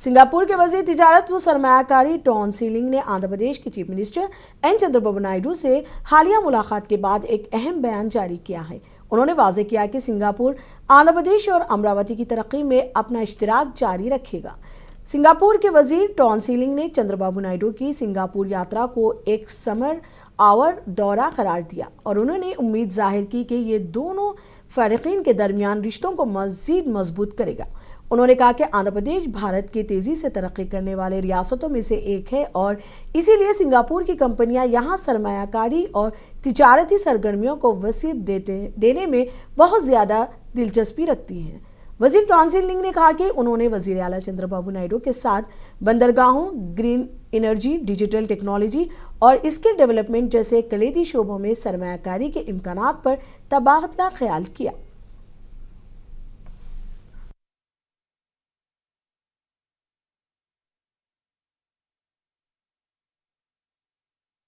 Singapore के वजीर तिजारत व सरमायाकारी टॉन सीलिंग ने आंध्र प्रदेश के chief minister N Chandrababu Naidu से हालिया मुलाकात के बाद एक अहम बयान जारी किया है। उन्होंने वाज़ेह किया कि सिंगापुर आंध्र प्रदेश और अमरावती की तरक्की में अपना इश्तिराक जारी रखेगा। सिंगापुर के वजीर टॉन सीलिंग ने चंद्रबाबू नायडू की सिंगापुर यात्रा को एक समर आवर दौरा करार दिया और उन्होंने उम्मीद जाहिर की कि ये दोनों फ़रीक़ीन के दरमियान रिश्तों को मज़ीद मजबूत करेगा। उन्होंने कहा कि आंध्र प्रदेश भारत के तेज़ी से तरक्की करने वाले रियासतों में से एक है और इसीलिए सिंगापुर की कंपनियां यहां सरमायाकारी और तिजारती सरगर्मियों को वसीयत देने में बहुत ज़्यादा दिलचस्पी रखती हैं। वजीर टॉन सीलिंग ने कहा कि उन्होंने वज़ीर आला चंद्रबाबू नायडू के साथ बंदरगाहों, ग्रीन एनर्जी, डिजिटल टेक्नोलॉजी और स्किल डेवलपमेंट जैसे कलीदी शोबों में सरमायाकारी के इम्कानात पर तबादला ख्याल किया।